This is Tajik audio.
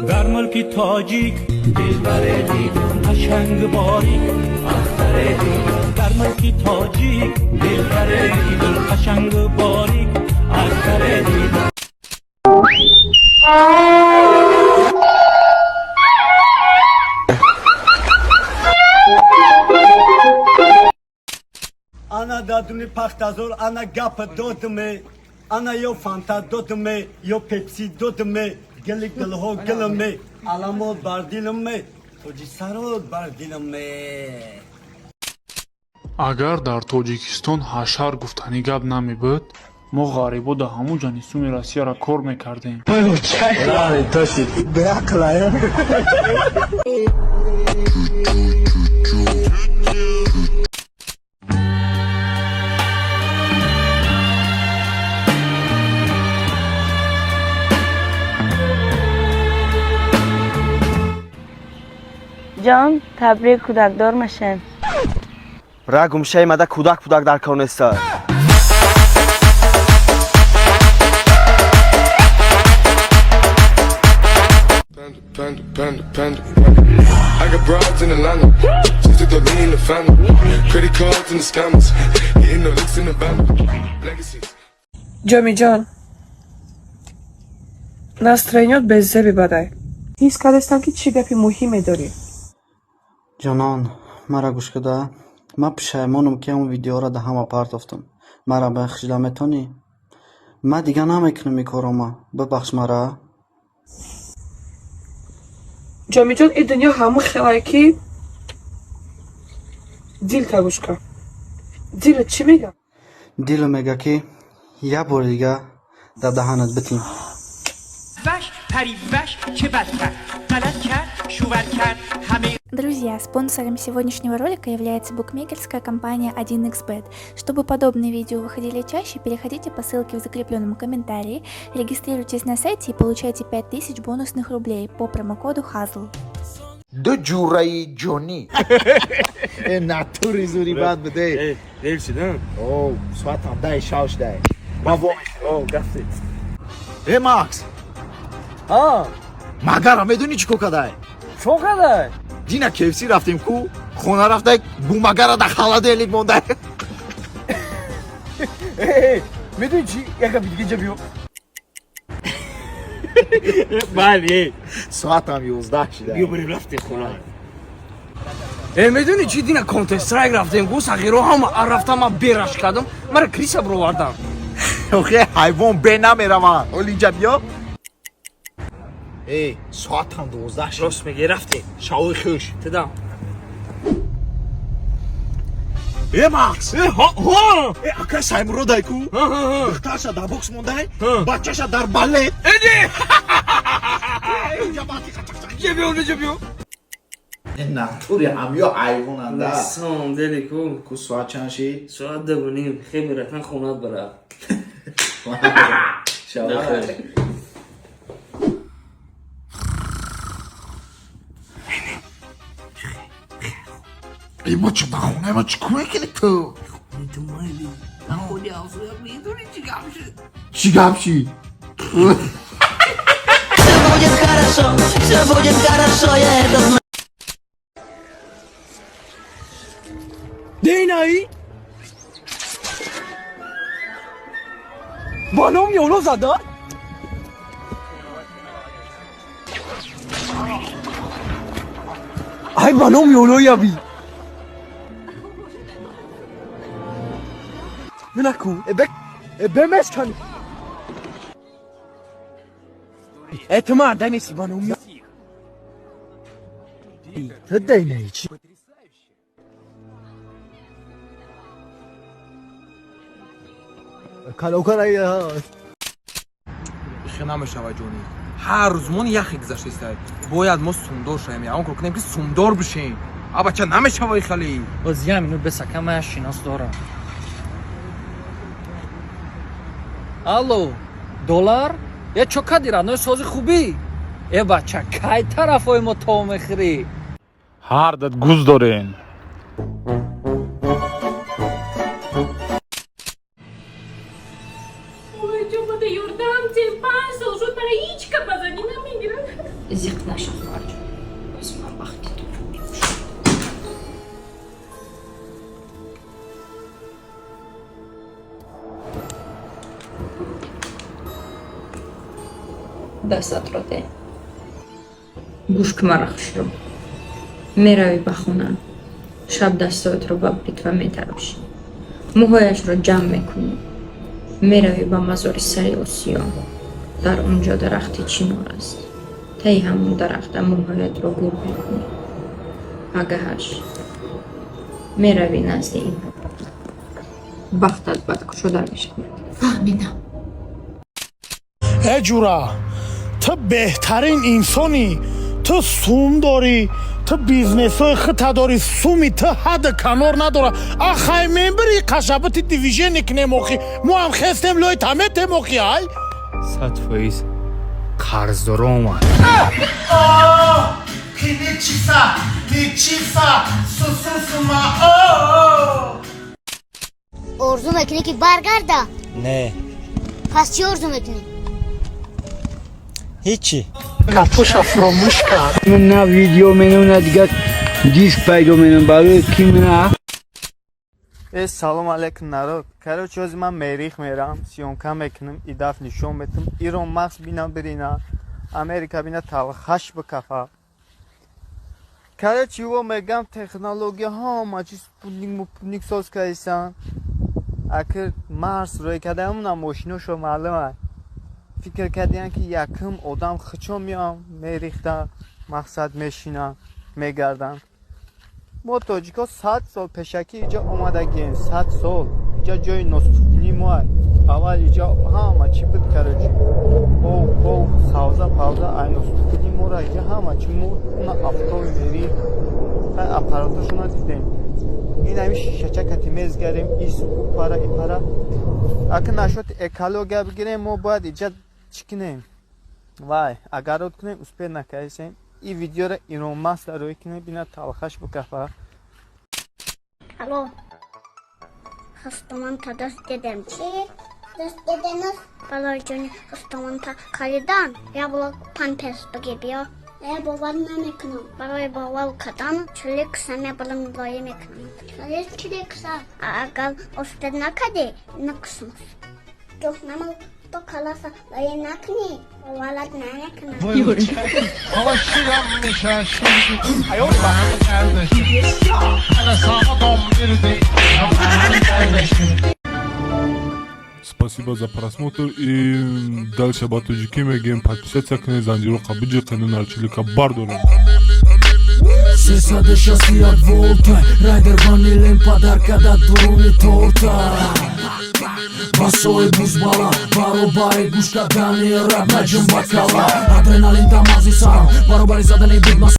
در ملک تاجیک دلبر دیدم قشنگ باریک اختر دیدم در ملک تاجیک دلبر دیدم قشنگ باریک اختر دیدم Ana daduni paxtazor, ana gapă dodme, ana eu fanta dodme, eu pepsi dodme, geli gılho gılme, alamo bardilme, tocisaro bardilme. агар дар тоҷикистон ҳашар гуфтани гап намебуд мо ғарибода ҳамун ҷанисуми россияро кор мекардем. جان تبریک کودکدار میشن. رگم شیمده کودک در کار نیست. I got broads in Atlanta, just to throw me in the family. Credit cards and the scammers, getting no licks in the band. Legacies. جامی جان настроеният без зеби бадай. Ҳис кардастам ки чӣ гапи муҳиме дорӣ. ҷанон мара гӯш куда ман пушаймонам ки он видеоро да ҳама партофтам. мара бахшида метонӣ? ман дига намекунам ин корома. бибахш мара. ҷоми ҷон ин дунё ҳамун хелае ки дил та гӯш кар. дилат чӣ мега? дилу мега ки як бори дига дар даҳанат битим. Друзья, спонсором сегодняшнего ролика является букмекерская компания 1xbet. Чтобы подобные видео выходили чаще, переходите по ссылке в закрепленном комментарии, регистрируйтесь на сайте и получайте 5000 бонусных рублей по промокоду HAZL. دو جورایی جونی ناتوری زوری بد بده دیر شدم. اوه ساعت هم ده شاوش ده بابا اوه گفتی. ای ماکس ها مگر هم میدونی چی کده چو کده؟ دینا کیفسی رفتیم کو خونه رفته بو مگر ده خاله لیگ مونده. میدونی چی؟ یکم دیگه جا بیو. بله ساعت هم 11 شده بیو بریم رفتیم خونه. میدونی چی دینا کانتر استرایک رفتیم گو سغیرو هم رفتم من بیرش کردم مرا کریسا برو وردم. اوخه حیوان به نمیرم اول اینجا بیا. ای ساعت هم 12 شده راست میگی رفتیم شاوی خوش تدام. ای ماکس ها ای اکا سایمرو دای کو دخترشا در بوکس مونده بچهشا در بالت ایدی اینجا باتی جا بیو جا بیو این ناتوری همیو حیوان انده نسان دلی کو کو ساعت چند شید؟ ساعت 2:30 خیلی رفتن خونت برا شاوی خوش ای ما چه بخونه ما چه کنه کنی تو؟ تو مایلی خودی آسویا میدونی چی گم شد؟ چی گم شی؟ Dinایی؟ بانام یولو زدن؟ ای بانام یولو یابی منکو بمش کنی اعتماد دنیسی بانام یابی تو دینایی چی؟ کلوکرایی هست خیلی نمیشوه جونی هر روزمون یخی گذشته است باید ما سومدار شویم یا اون کنیم که سومدار بشیم ابا چه نمیشوه خیلی بازی همینو بسکم من شناس دارم الو دلار یه چوکا دیره نوی سازی خوبی ای بچه کی طرف های ما تا میخری هر داد گوز دارین зиқнаша харҷ осман бахти то дастатро де гӯшк марахшро мерави ба хона шаб дастоятро ба бритва метарашӣ мӯҳояшро ҷамъ мекунӣ мерави ба мазори сари осиё дар онҷо дарахти чинор аст таи ҳамон дарахта мӯҳоятро гул мекунӣ агаҳаш мерави назди ин бахтат бадкушода мешавад фаҳмидам эҷура ту беҳтарин инсонӣ ту сум дорӣ ту бизнесҳои хита дорӣ суми ту ҳадди канор надора ахай мебири қашабати дивижени кинемохи мо ҳам хестем лои таметемохи ай 100% қарздора омад орзу мекунӣ ки баргарда не пас чӣ орзу мекунӣ ҳичи картоша фромӯш кард на видео менам на дигар диск пайдо менам барои ки мена салом алейкум народ короче ҳозир ман мерих мерам сиёмка мекунам и даф нишон метам ирон махс бина бирина америка бина талхаш бикафа короче его мегам технология ҳама чиз пудник соз кардисан акр марс рӯй кардаамуна мошиношо маълума фикр кардиан ки якм одам хичо меам мерихта мақсад мешинам мегардан мо тоҷико 100 сол пешакӣ иҷо омадагием 100 сол иҷо ҷои ноступни мо аввал иҷо ҳама чӣ буд короче пол савза павза ай ноступни мора иҷо ҳама чӣ мо на автоби мери аппаратошона дидем ин ҳами шишачакати мезгарем ису упара ипара акр нашоти экология бигирем мо бояд иҷа чӣ кунем вай агар род кунем успех накардисем и видеора ирон маст рӯй кунем бина талхаш бикафа алло хастаманта даст дедем чӣ даст дедемас балоҷони хастаманта халидан яблок памперс биги биё бовар намекунам барои бовар кардан чилекса мебалам лоя мекунам чилекса агар успех накарди накусмас ҷоҳнама то каласа лоя накуни боварат намекунам Спасибо за просмотр и дальше ба тоҷикӣ мегем подписатсия кунед занҷиро қабиҷи қануна чилика бардорем 360 волта райдер ванилен подарка да дуруни торта басои бузбала баробари гӯшка дани раб наҷм бакала адреналин да мағзи сарам баробари задани бидмас